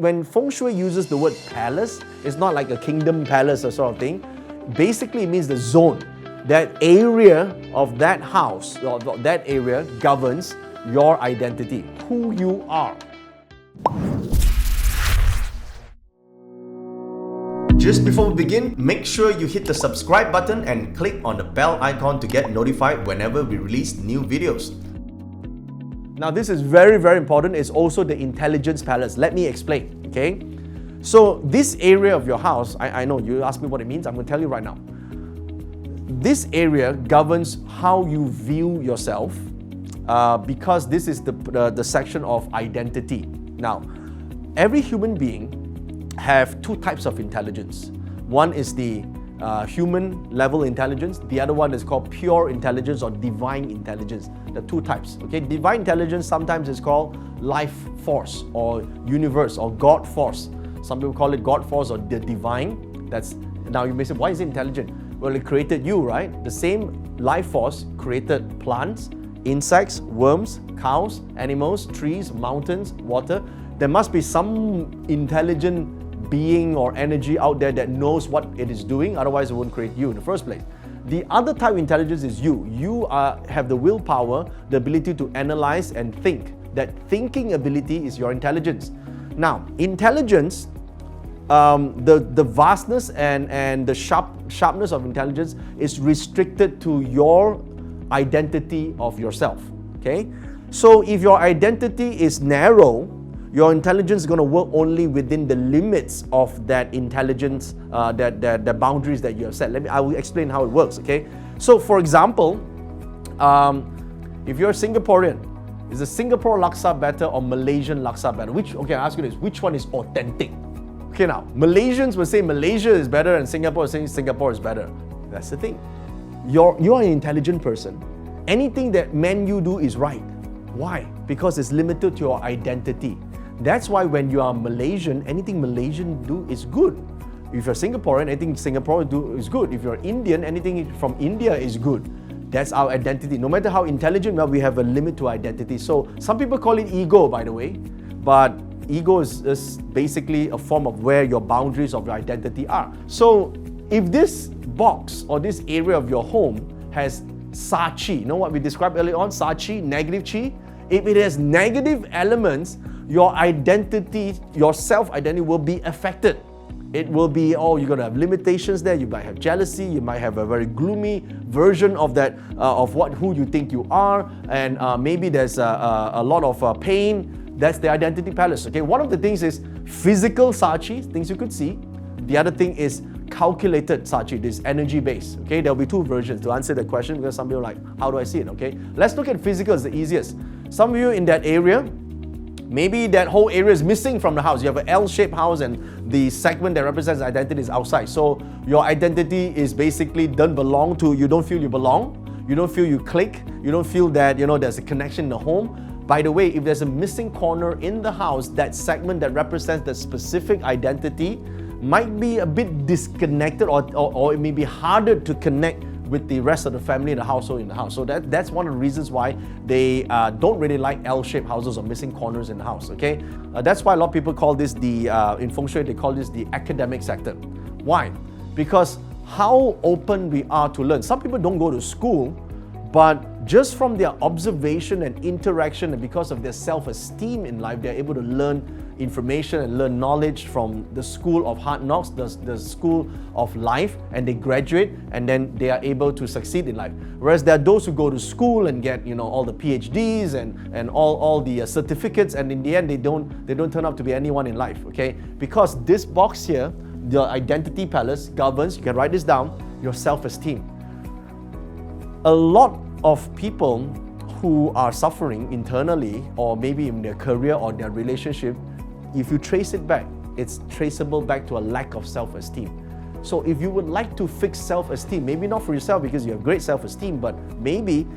When Feng Shui uses the word palace, it's not like a kingdom palace or sort of thing. Basically, it means the zone. That area of that house, or that area governs your identity, who you are. Just before we begin, make sure you hit the subscribe button and click on the bell icon to get notified whenever we release new videos. Now this is very, very important. It's also the intelligence palace. Let me explain, okay? So this area of your house, I know you asked me what it means. I'm going to tell you right now. This area governs how you view yourself because this is the section of identity. Now, every human being have two types of intelligence. One is the human level intelligence. The other one is called pure intelligence or divine intelligence. The two types. Okay, divine intelligence sometimes is called life force or universe or God force. Some people call it God force or the divine. Now you may say, why is it intelligent? Well, it created you, right? The same life force created plants, insects, worms, cows, animals, trees, mountains, water. There must be some intelligent being or energy out there that knows what it is doing, otherwise it won't create you in the first place. The other type of intelligence is you. You have the willpower, the ability to analyze and think. That thinking ability is your intelligence. Now, intelligence, the vastness and the sharpness of intelligence is restricted to your identity of yourself. Okay? So if your identity is narrow, your intelligence is going to work only within the limits of that intelligence, the boundaries that you have set. I will explain how it works, okay? So for example, if you're a Singaporean, is the Singapore laksa better or Malaysian laksa better? Okay, I'll ask you this, which one is authentic? Okay, now, Malaysians will say Malaysia is better and Singapore will say Singapore is better. That's the thing. You're an intelligent person. Anything that you do is right. Why? Because it's limited to your identity. That's why when you are Malaysian, anything Malaysian do is good. If you're Singaporean, anything Singaporean do is good. If you're Indian, anything from India is good. That's our identity. No matter how intelligent we are, we have a limit to identity. So some people call it ego, by the way, but ego is basically a form of where your boundaries of your identity are. So if this box or this area of your home has sa-chi, you know what we described earlier on, sa-chi, negative chi? If it has negative elements, your identity, your self-identity will be affected. It will be, you're going to have limitations there. You might have jealousy. You might have a very gloomy version of that, of who you think you are. And maybe there's a lot of pain. That's the identity palace. Okay, one of the things is physical sa-chi, things you could see. The other thing is calculated sa-chi, this energy based. Okay, there'll be two versions to answer the question because some people are like, how do I see it? Okay, let's look at physical, it's the easiest. Some of you in that area, maybe that whole area is missing from the house. You have an L-shaped house and the segment that represents identity is outside. So your identity is basically don't belong to, you don't feel you belong, you don't feel you click, you don't feel that there's a connection in the home. By the way, if there's a missing corner in the house, that segment that represents the specific identity might be a bit disconnected or it may be harder to connect with the rest of the family and the household in the house. So that's one of the reasons why they don't really like L-shaped houses or missing corners in the house, okay? That's why a lot of people call this in Feng Shui, they call this the academic sector. Why? Because how open we are to learn. Some people don't go to school, but just from their observation and interaction and because of their self-esteem in life, they're able to learn information and learn knowledge from the school of hard knocks, the school of life, and they graduate and then they are able to succeed in life. Whereas there are those who go to school and get all the PhDs and all the certificates, and in the end they don't turn out to be anyone in life, okay? Because this box here, the identity palace, governs, you can write this down, your self-esteem. A lot of people who are suffering internally or maybe in their career or their relationship, if you trace it back, it's traceable back to a lack of self-esteem. So if you would like to fix self-esteem, maybe not for yourself because you have great self-esteem, but maybe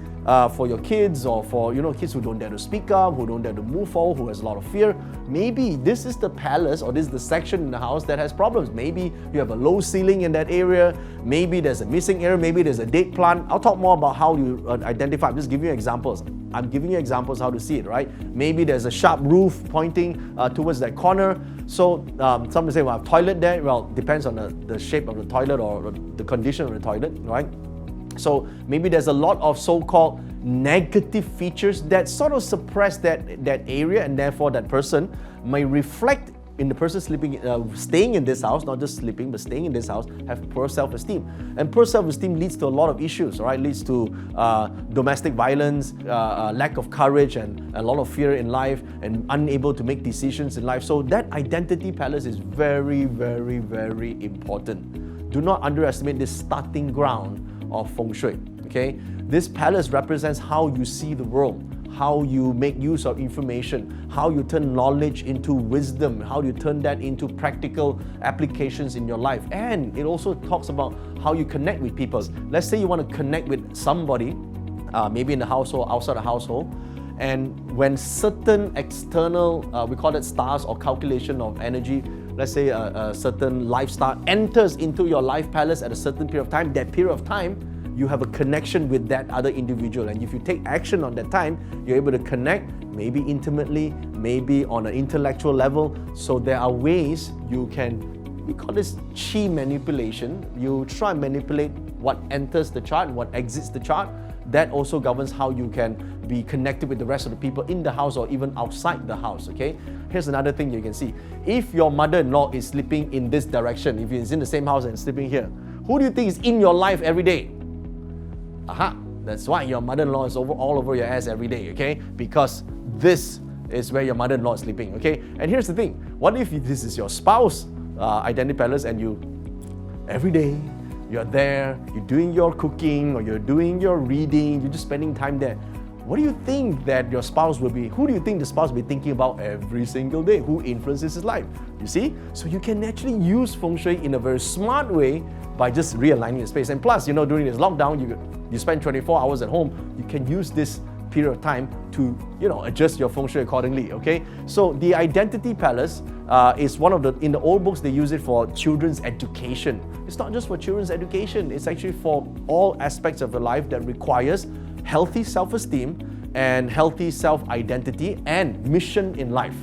for your kids, or for kids who don't dare to speak up, who don't dare to move forward, who has a lot of fear. Maybe this is the palace, or this is the section in the house that has problems. Maybe you have a low ceiling in that area. Maybe there's a missing area. Maybe there's a dead plant. I'll talk more about how you identify. I'm just giving you examples. I'm giving you examples how to see it, right? Maybe there's a sharp roof pointing towards that corner. So some will say, well, I have toilet there. Well, depends on the shape of the toilet or the condition of the toilet, right? So maybe there's a lot of so-called negative features that sort of suppress that area, and therefore that person may reflect in the person staying in this house, not just sleeping, but staying in this house, have poor self-esteem. And poor self-esteem leads to a lot of issues, right? Leads to domestic violence, lack of courage, and a lot of fear in life, and unable to make decisions in life. So that identity palace is very, very, very important. Do not underestimate this starting ground of Feng Shui, okay? This palace represents how you see the world, how you make use of information, how you turn knowledge into wisdom, how you turn that into practical applications in your life. And it also talks about how you connect with people. Let's say you want to connect with somebody, maybe in the household, outside the household, and when certain external, we call it stars or calculation of energy, let's say a certain life star enters into your life palace at a certain period of time, that period of time, you have a connection with that other individual. And if you take action on that time, you're able to connect, maybe intimately, maybe on an intellectual level. So there are ways you can, we call this chi manipulation. You try and manipulate what enters the chart, what exits the chart. That also governs how you can be connected with the rest of the people in the house or even outside the house, okay? Here's another thing you can see. If your mother-in-law is sleeping in this direction, if he's in the same house and sleeping here, who do you think is in your life every day? Aha, that's why your mother-in-law is all over your ass every day, okay? Because this is where your mother-in-law is sleeping, okay? And here's the thing, what if this is your spouse identity palace, and you, every day, you're there, you're doing your cooking, or you're doing your reading, you're just spending time there. What do you think that your spouse will be, who do you think the spouse will be thinking about every single day? Who influences his life? You see? So you can actually use Feng Shui in a very smart way by just realigning the space. And plus, during this lockdown, you spend 24 hours at home, you can use this period of time to, adjust your Feng Shui accordingly, okay? So the identity palace is one of in the old books, they use it for children's education. It's not just for children's education, it's actually for all aspects of your life that requires healthy self-esteem and healthy self-identity and mission in life.